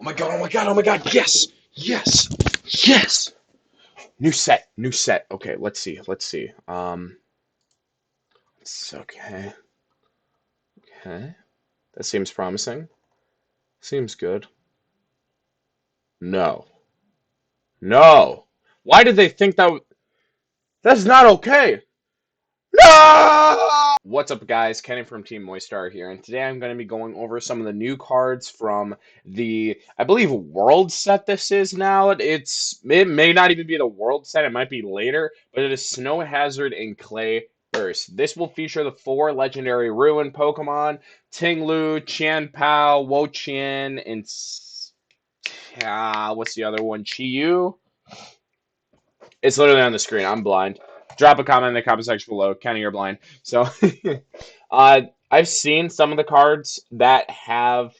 Oh my god, oh my god, oh my god, yes! Yes! Yes! New set, new set. Okay, let's see, let's see. It's okay. Okay. That seems promising. Seems good. No. No! Why did they think that's not okay? No! What's up, guys? Kenny from Team Moistar here, and today I'm going to be going over some of the new cards from the, I believe, World set this is now. It may not even be the World set, it might be later, but it is Snow Hazard and Clay Burst. This will feature the 4 legendary Ruin Pokemon, Tinglu, Qianpao, Wo-Chien, and what's the other one? Chi-Yu? It's literally on the screen. I'm blind. Drop a comment in the comment section below. Kenny, you're blind. So, I've seen some of the cards that have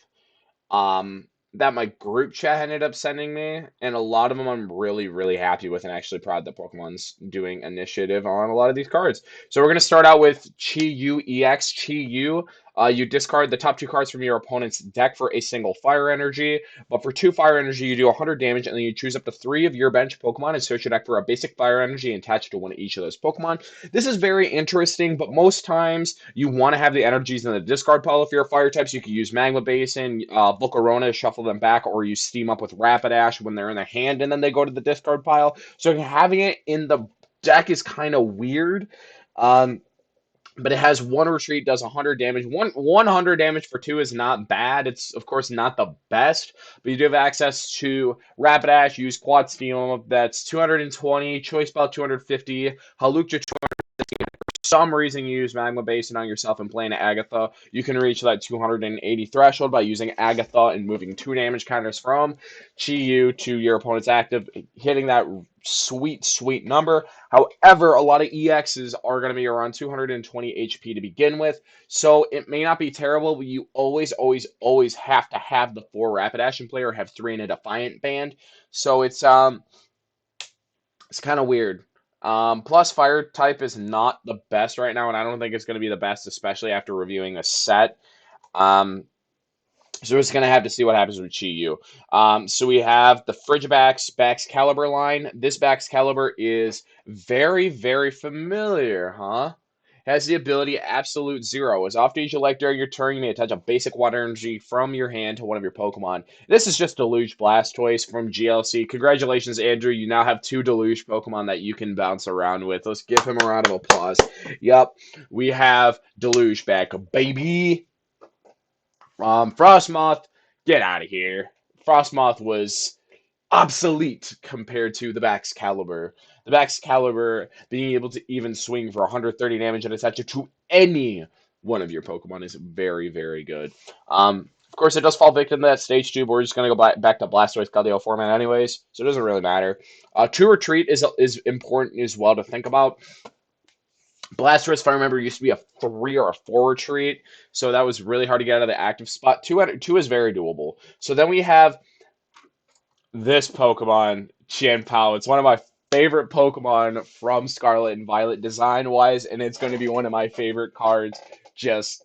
that my group chat ended up sending me, and a lot of them I'm really, really happy with, and actually proud that Pokemon's doing initiative on a lot of these cards. So we're gonna start out with Chi-Yu EX. Chi-Yu, you discard the top 2 cards from your opponent's deck for a single fire energy, but for 2 fire energy, you do 100 damage, and then you choose up to 3 of your bench Pokemon and search your deck for a basic fire energy and attach it to one of each of those Pokemon. This is very interesting, but most times you want to have the energies in the discard pile if you're a fire type, so you can use Magma Basin, Volcarona to shuffle them back, or you steam up with Rapidash when they're in the hand and then they go to the discard pile. So having it in the deck is kind of weird. Um, but it has 1 retreat, does 100 damage. 100 damage for 2 is not bad. It's, of course, not the best, but you do have access to Rapidash, use Quad Steam, that's 220, Choice Belt 250, Halukja some reason you use Magma Basin on yourself and playing Agatha, you can reach that 280 threshold by using Agatha and moving 2 damage counters from Chi-Yu to your opponent's active, hitting that sweet, sweet number. However, a lot of EXs are going to be around 220 HP to begin with, so it may not be terrible, but you always, always, always have to have the 4 Rapidash in play or have 3 in a Defiant band. So it's kind of weird. Plus, fire type is not the best right now, and I don't think it's going to be the best, especially after reviewing the set. Um, so we're just going to have to see what happens with Chi-Yu. So we have the Frigibax Baxcalibur line. This Baxcalibur is very, very familiar, huh? Has the ability Absolute Zero. As often as you like during your turn, you may attach a basic water energy from your hand to one of your Pokemon. This is just Deluge Blastoise from GLC. Congratulations, Andrew. You now have 2 Deluge Pokemon that you can bounce around with. Let's give him a round of applause. Yup, we have Deluge back. Baby. Frostmoth, get out of here. Frostmoth was obsolete compared to the Baxcalibur. The Baxcalibur being able to even swing for 130 damage and attach it to any one of your Pokemon is very, very good. Of course, it does fall victim to that stage 2, but we're just going to go back to Blastoise Galio format anyways, so it doesn't really matter. 2 retreat is important as well to think about. Blastoise, if I remember, used to be a 3 or a 4 retreat, so that was really hard to get out of the active spot. 2 is very doable. So then we have this Pokemon, Qianpao. It's one of my favorite Pokemon from Scarlet and Violet design-wise, and it's going to be one of my favorite cards just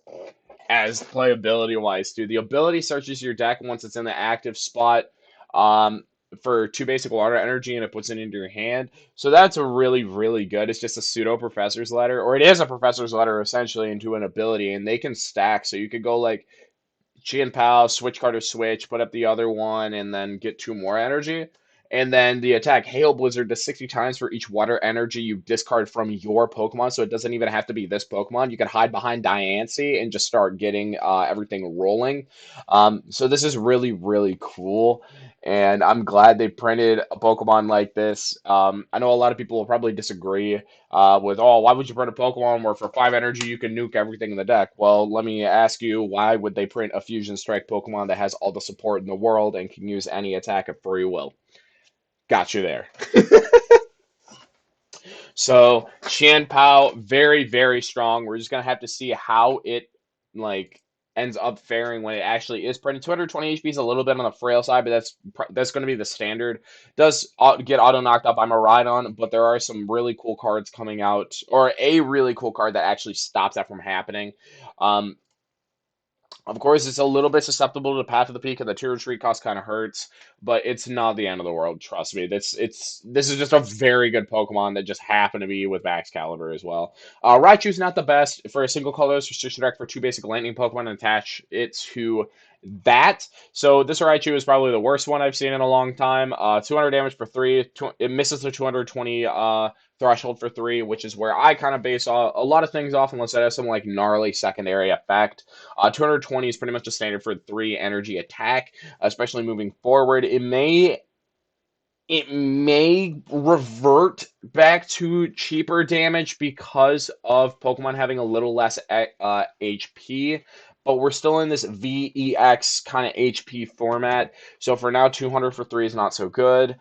as playability-wise, too. The ability searches your deck once it's in the active spot for 2 basic water energy, and it puts it into your hand. So that's really, really good. It's just a pseudo Professor's Letter, or it is a Professor's Letter, essentially, into an ability, and they can stack. So you could go, like, Qianpao, switch card or switch, put up the other one, and then get 2 more energy. And then the attack Hail Blizzard does 60 times for each water energy you discard from your Pokemon, so it doesn't even have to be this Pokemon. You can hide behind Diancie and just start getting everything rolling. So this is really, really cool, and I'm glad they printed a Pokemon like this. I know a lot of people will probably disagree with, oh, why would you print a Pokemon where for 5 energy you can nuke everything in the deck? Well, let me ask you, why would they print a Fusion Strike Pokemon that has all the support in the world and can use any attack at free will? Got you there. So Qianpao, very, very strong. We're just gonna have to see how it like ends up faring when it actually is printed. 220 HP is a little bit on the frail side, but that's going to be the standard. Does get auto knocked out by Miraidon, but there are some really cool cards coming out, or a really cool card that actually stops that from happening. Of course, it's a little bit susceptible to Path of the Peak, and the tier retreat cost kind of hurts, but it's not the end of the world. Trust me. This is just a very good Pokemon that just happened to be with Max Caliber as well. Raichu's not the best for a single colorless restriction deck for two basic lightning Pokemon and attach it to that. So this Raichu is probably the worst one I've seen in a long time. 200 damage for three. It misses the 220 threshold for three, which is where I kind of base a lot of things off, unless it has some like gnarly secondary effect. 220 is pretty much a standard for three energy attack, especially moving forward. It may revert back to cheaper damage because of Pokemon having a little less HP, but we're still in this VEX kind of HP format. So for now, 200 for three is not so good.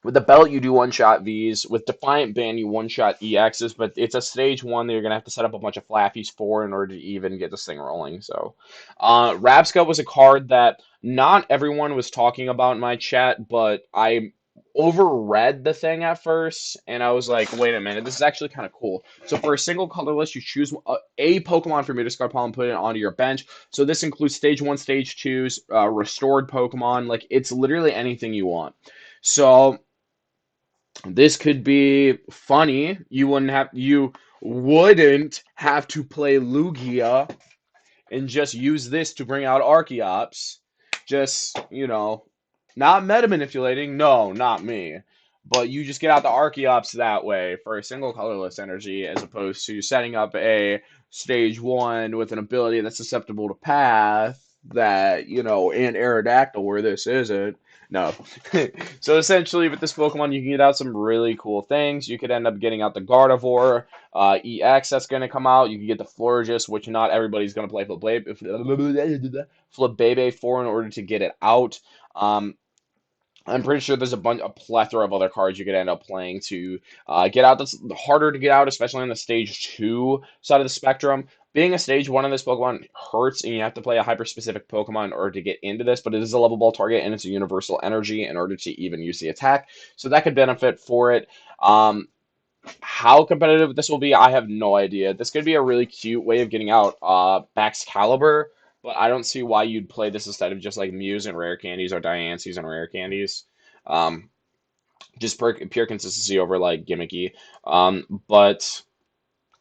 With the belt, you do one-shot Vs. With Defiant Band, you one-shot EXs, but it's a stage one that you're going to have to set up a bunch of Flappies for in order to even get this thing rolling. So, Rabscut was a card that not everyone was talking about in my chat, but I overread the thing at first, and I was like, wait a minute, this is actually kind of cool. So for a single colorless, you choose a Pokemon from your discard pile and put it onto your bench. So this includes stage one, stage twos, restored Pokemon. Like, it's literally anything you want. So this could be funny. You wouldn't have to play Lugia and just use this to bring out Archeops. Just, not meta manipulating. No, not me. But you just get out the Archeops that way for a single colorless energy, as opposed to setting up a stage one with an ability that's susceptible to path that, and Aerodactyl where this isn't. No. So essentially, with this Pokemon, you can get out some really cool things. You could end up getting out the Gardevoir, EX that's going to come out. You can get the Florges, which not everybody's going to play Babyy for in order to get it out. I'm pretty sure there's a plethora of other cards you could end up playing to get out. That's harder to get out, especially on the stage two side of the spectrum. Being a stage one in this Pokemon hurts, and you have to play a hyper-specific Pokemon in order to get into this, but it is a level ball target, and it's a universal energy in order to even use the attack, so that could benefit for it. How competitive this will be, I have no idea. This could be a really cute way of getting out Bax Caliber, but I don't see why you'd play this instead of just like Muse and Rare Candies or Diancies and Rare Candies. Um, just pure consistency over like gimmicky. But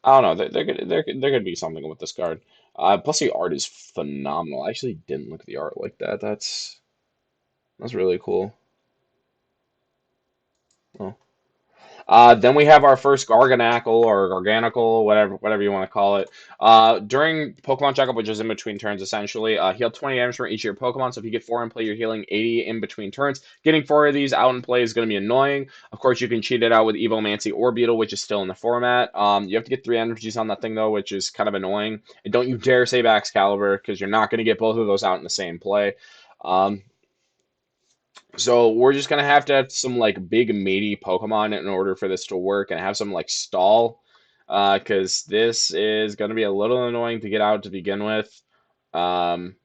I don't know. There could be something with this card. Plus the art is phenomenal. I actually didn't look at the art like that. That's really cool. Oh. Then we have our first Garganackle or Garganical, whatever you want to call it. During Pokemon Checkup, which is in between turns, essentially, heal 20 damage from each of your Pokemon. So if you get 4 in play, you're healing 80 in between turns. Getting 4 of these out in play is going to be annoying. Of course, you can cheat it out with Evomancy or Beetle, which is still in the format. You have to get 3 energies on that thing, though, which is kind of annoying. And don't you dare say Excalibur, because you're not going to get both of those out in the same play. So we're just gonna have to have some like big meaty Pokemon in order for this to work, and have some like stall, because this is gonna be a little annoying to get out to begin with. Um,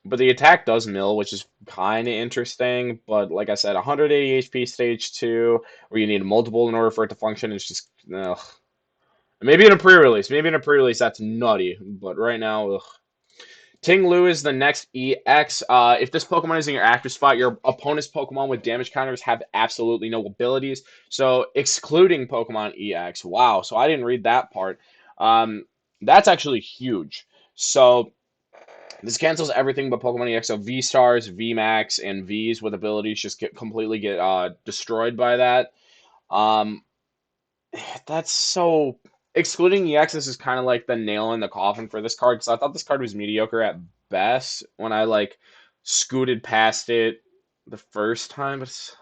but the attack does mill, which is kind of interesting. But like I said, 180 HP stage two, where you need multiple in order for it to function, is just ugh. Maybe in a pre-release. Maybe in a pre-release that's nutty. But right now, ugh. Ting Lu is the next EX. If this Pokemon is in your active spot, your opponent's Pokemon with damage counters have absolutely no abilities. So excluding Pokemon EX. Wow. So I didn't read that part. That's actually huge. So this cancels everything but Pokemon EX. So V Stars, V Max, and Vs with abilities just completely get destroyed by that. Um, that's so. Excluding EX, this is kind of like the nail in the coffin for this card, because I thought this card was mediocre at best when I like scooted past it the first time. But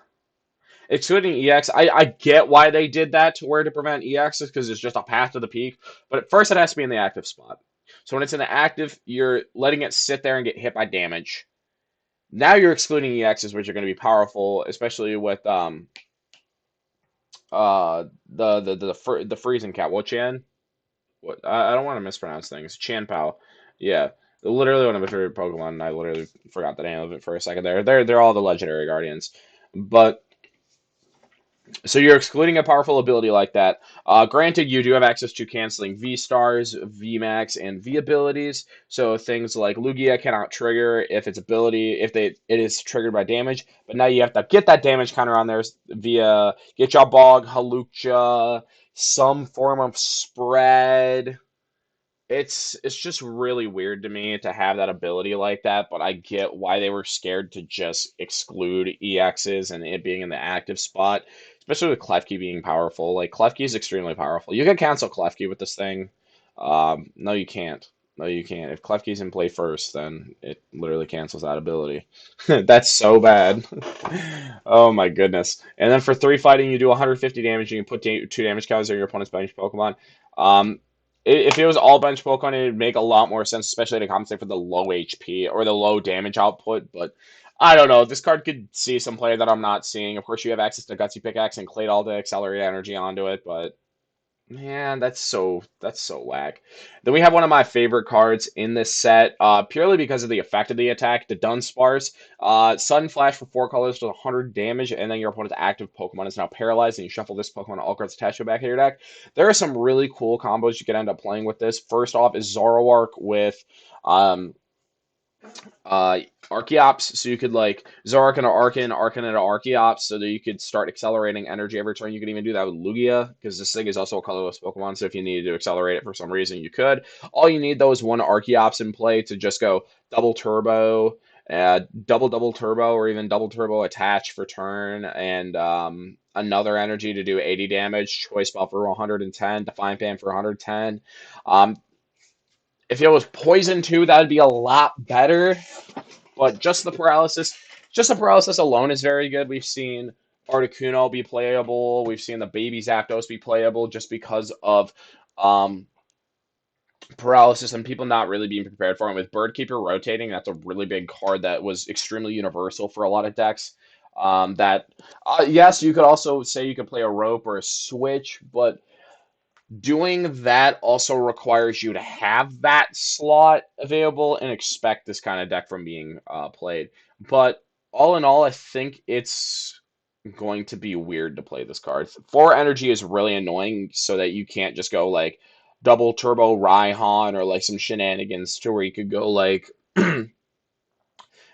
excluding EX, I get why they did that to where to prevent EXs, because it's just a path to the peak. But at first, it has to be in the active spot. So when it's in the active, you're letting it sit there and get hit by damage. Now you're excluding EXs, which are going to be powerful, especially with the freezing cat. Wo-Chan? What? I don't want to mispronounce things. Chanpao. Yeah. Literally one of my favorite Pokemon, and I literally forgot the name of it for a second there. They're all the legendary guardians. But So you're excluding a powerful ability like that. Granted, you do have access to canceling V stars, V max, and V abilities. So things like Lugia cannot trigger if its ability if they it is triggered by damage. But now you have to get that damage counter on there via get your Bog, Halucha, some form of spread. It's just really weird to me to have that ability like that, but I get why they were scared to just exclude EXs and it being in the active spot, especially with Klefki being powerful. Like Klefki is extremely powerful. You can cancel Klefki with this thing. No, you can't. No, you can't. If Klefki's in play first, then it literally cancels that ability. That's so bad. Oh my goodness. And then for 3 fighting, you do 150 damage. You can put 2 damage counters on your opponent's bench Pokemon. Um, if it was all bench Pokemon, it would make a lot more sense, especially to compensate for the low HP or the low damage output. But I don't know. This card could see some play that I'm not seeing. Of course, you have access to Gutsy Pickaxe and Claydol to accelerate energy onto it, but man, that's so whack. Then we have one of my favorite cards in this set, purely because of the effect of the attack, the Dunsparce. Sudden Flash for 4 colors does 100 damage, and then your opponent's active Pokemon is now paralyzed, and you shuffle this Pokemon all cards attached to the back of your deck. There are some really cool combos you can end up playing with this. First off is Zoroark with um, uh Archeops, so you could like Zoroark into Arcan, Arcan into Archeops, so that you could start accelerating energy every turn. You could even do that with Lugia, because this thing is also a colorless Pokemon, so if you needed to accelerate it for some reason, you could. All you need though is one Archeops in play to just go double turbo, double turbo, or even double turbo attach for turn, and another energy to do 80 damage, choice bell for 110, Defiant Fan for 110. Um, if it was poison too, that would be a lot better. But just the paralysis alone is very good. We've seen Articuno be playable. We've seen the Baby Zapdos be playable just because of um, paralysis and people not really being prepared for it. With Birdkeeper rotating, that's a really big card that was extremely universal for a lot of decks. Yes, you could also say you could play a rope or a switch, but doing that also requires you to have that slot available and expect this kind of deck from being played. But all in all, I think it's going to be weird to play this card. 4 energy is really annoying, so that you can't just go like double turbo Raihan or like some shenanigans to where you could go like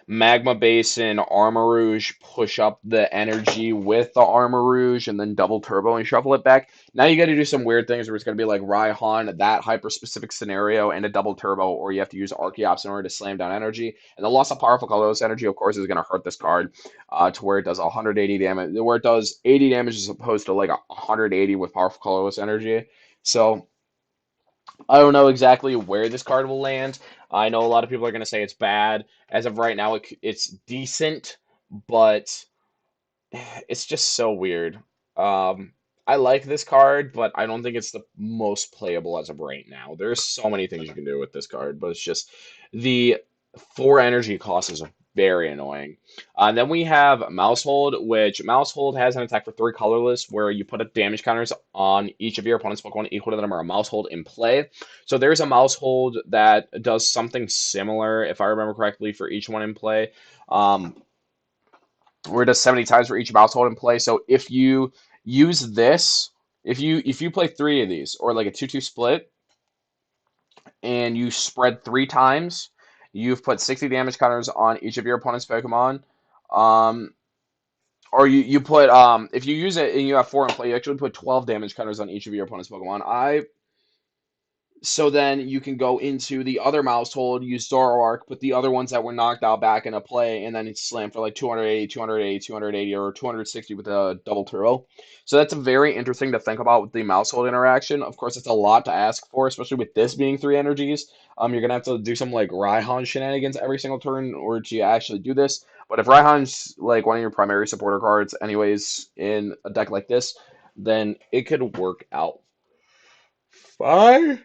Magma Basin, Armarouge, push up the energy with the Armarouge, and then double turbo and shuffle it back. Now you got to do some weird things where it's going to be like Raihan, that hyper specific scenario, and a double turbo, or you have to use Archeops in order to slam down energy. And the loss of powerful colorless energy, of course, is going to hurt this card to where it does 180 damage, where it does 80 damage as opposed to like 180 with powerful colorless energy. So I don't know exactly where this card will land. I know a lot of people are going to say it's bad. As of right now, it's decent, but it's just so weird. Um, I like this card, but I don't think it's the most playable as of right now. There's so many things you can do with this card, but it's just the 4 energy cost is very annoying. Then we have Mousehold, which Mousehold has an attack for 3 colorless, where you put up damage counters on each of your opponent's Pokemon equal to the number of Mousehold in play. So there's a Mousehold that does something similar, if I remember correctly, for each one in play. Where it does 70 times for each Mousehold in play. So if you use this, if you play 3 of these, or like a 2-2 split, and you spread 3 times, you've put 60 damage counters on each of your opponent's Pokemon. Um, or you put if you use it and you have 4 in play, you actually put 12 damage counters on each of your opponent's Pokemon. So then you can go into the other Mousehold, use Zoroark, put the other ones that were knocked out back into play, and then it's slammed for like 280, 280, 280, or 260 with a double turbo. So that's a very interesting to think about with the Mousehold interaction. Of course, it's a lot to ask for, especially with this being 3 energies. You're gonna have to do some like Raihan shenanigans every single turn in order to actually do this. But if Raihan's like one of your primary supporter cards, anyways, in a deck like this, then it could work out fine.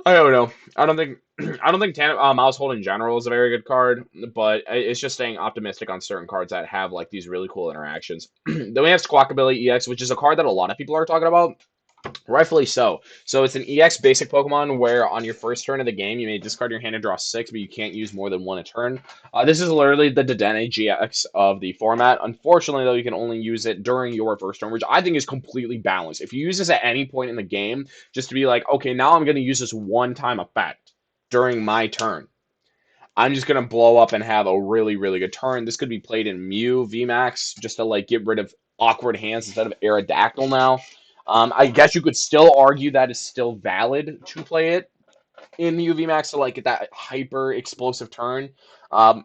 I don't know. I don't think I don't think Mousehold in general is a very good card, but it's just staying optimistic on certain cards that have like these really cool interactions. Then we have Squawkabilly EX, which is a card that a lot of people are talking about. Rightfully so. So it's an EX basic Pokemon where on your first turn of the game, you may discard your hand and draw six, but you can't use more than one a turn. This is literally the Dedenne GX of the format. Unfortunately, though, you can only use it during your first turn, which I think is completely balanced. If you use this at any point in the game, just to be like, okay, now I'm going to use this one-time effect during my turn. I'm just gonna blow up and have a really, really good turn. This could be played in Mew VMAX just to like get rid of awkward hands instead of Aerodactyl now. I guess you could still argue that is still valid to play it in Mew VMAX to like get that hyper explosive turn. Um,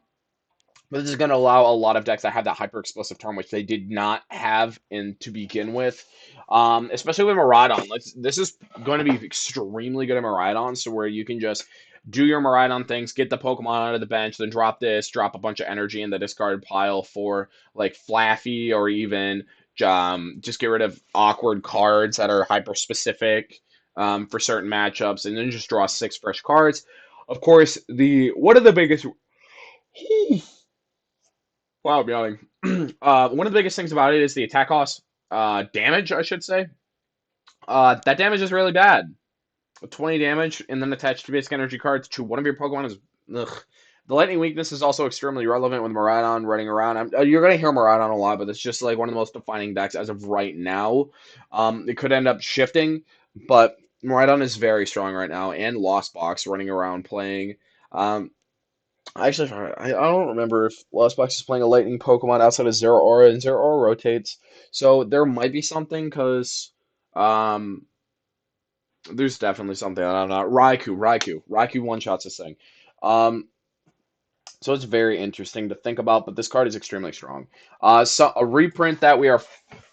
but this is going to allow a lot of decks that have that hyper explosive turn, which they did not have in to begin with. Especially with Miraidon. This is going to be extremely good at Miraidon, so where you can just do your Miraidon things, get the Pokemon out of the bench, then drop this, drop a bunch of energy in the discard pile for like Flaffy, or even just get rid of awkward cards that are hyper specific for certain matchups, and then just draw six fresh cards. Of course, the one of the biggest wow, I'm yawning. One of the biggest things about it is the attack cost, damage, I should say. That damage is really bad. 20 damage and then attached to basic energy cards to one of your Pokemon is ugh. The lightning weakness is also extremely relevant with Miraidon running around. You're going to hear Miraidon a lot, but it's just like one of the most defining decks as of right now. It could end up shifting, but Miraidon is very strong right now, and Lost Box running around playing. Um, I don't remember if Lost Box is playing a lightning Pokemon outside of Zero Aura, and Zero Aura rotates. So there might be something because um, there's definitely something. I don't know. Raikou one shots this thing. Um, so it's very interesting to think about, but this card is extremely strong. So a reprint that we are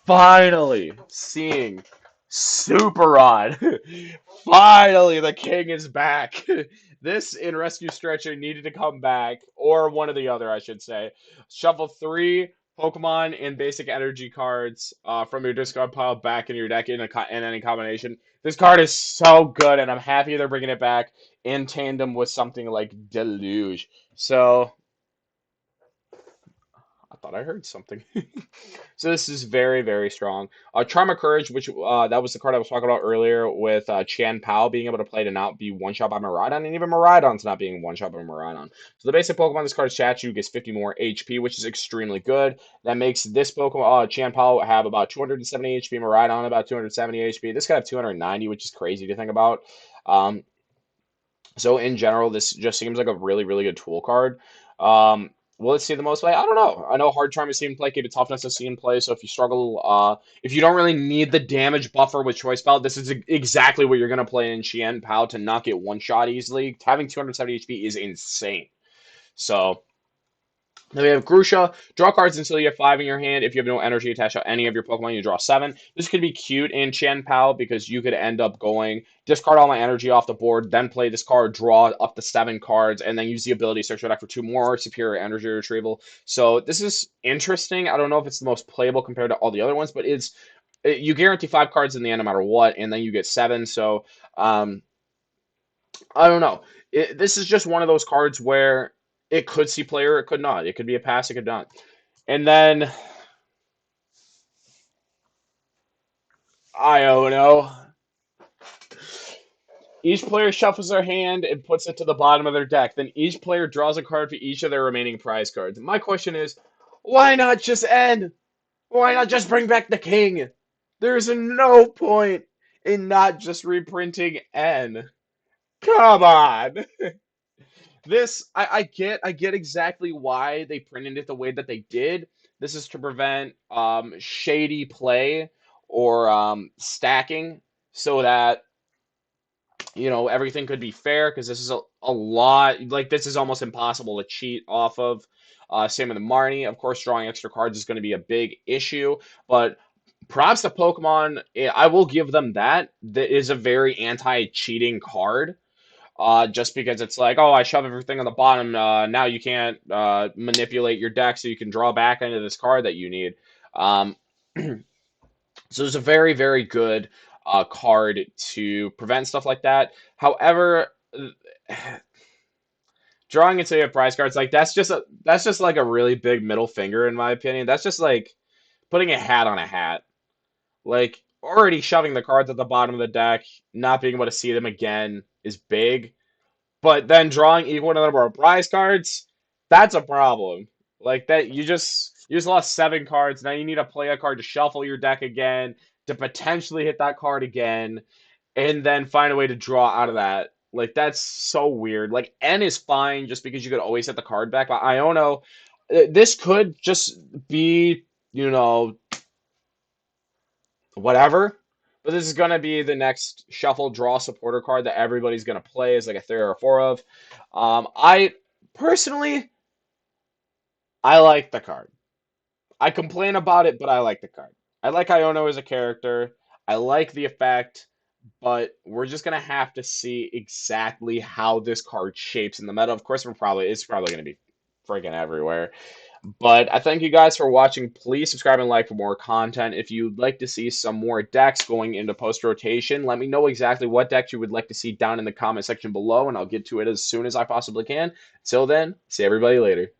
finally seeing. Super Odd. Finally, the king is back. This in Rescue Stretcher needed to come back, or one or the other, I should say. Shuffle three Pokemon and basic energy cards from your discard pile back in your deck in any combination. This card is so good, and I'm happy they're bringing it back in tandem with something like Deluge. So, I thought I heard something. So this is very, very strong. Charm of Courage, which that was the card I was talking about earlier with Chan Pao being able to play to not be one-shot by Miraidon, and even Miraidon's not being one-shot by Miraidon. So the basic Pokemon this card's Statue gets 50 more HP, which is extremely good. That makes this Pokemon, Chan Pao, have about 270 HP, Miraidon about 270 HP. This guy have 290, which is crazy to think about. Um, so in general, this just seems like a really, really good tool card. Will it see the most play? I don't know. I know Hard Charm is seen play, Keep It Toughness is seen play. So if you struggle, if you don't really need the damage buffer with Choice Belt, this is exactly what you're gonna play in Chien Pao to not get one shot easily. Having 270 HP is insane. So then we have Grusha. Draw cards until you have five in your hand. If you have no energy attached to any of your Pokemon, you draw seven. This could be cute in Chen Pao because you could end up going, discard all my energy off the board, then play this card, draw up to seven cards, and then use the ability to search your deck for two more superior energy retrieval. So this is interesting. I don't know if it's the most playable compared to all the other ones, but you guarantee five cards in the end no matter what, and then you get seven. So I don't know. This is just one of those cards where it could see player, it could not. It could be a pass, it could not. And then I don't know. Each player shuffles their hand and puts it to the bottom of their deck. Then each player draws a card for each of their remaining prize cards. My question is, why not just end? Why not just bring back the king? There's no point in not just reprinting N. Come on. I get exactly why they printed it the way that they did. This is to prevent shady play or stacking so that everything could be fair because this is a lot like this is almost impossible to cheat off of. Same with the Marnie. Of course, drawing extra cards is going to be a big issue, but props to Pokemon. I will give them that. That is a very anti-cheating card, just because it's like, oh, I shove everything on the bottom. Now you can't manipulate your deck, so you can draw back into this card that you need. Um, so it's a very, very good card to prevent stuff like that. However, drawing into your prize cards like that's just like a really big middle finger in my opinion. That's just like putting a hat on a hat. Like already shoving the cards at the bottom of the deck, not being able to see them again is big. But then drawing equal to the number of prize cards, that's a problem. Like that, you just lost 7 cards. Now you need to play a card to shuffle your deck again to potentially hit that card again, and then find a way to draw out of that. Like that's so weird. Like N is fine just because you could always hit the card back. But Iono, this could just be you know whatever. But this is gonna be the next shuffle draw supporter card that everybody's gonna play as like a 3 or 4 of. I personally I like the card. I complain about it, but I like the card. I like Iono as a character. I like the effect, but we're just gonna have to see exactly how this card shapes in the meta. Of course, it's probably gonna be freaking everywhere. But I thank you guys for watching. Please subscribe and like for more content. If you'd like to see some more decks going into post rotation, let me know exactly what decks you would like to see down in the comment section below, and I'll get to it as soon as I possibly can. Till then, see everybody later.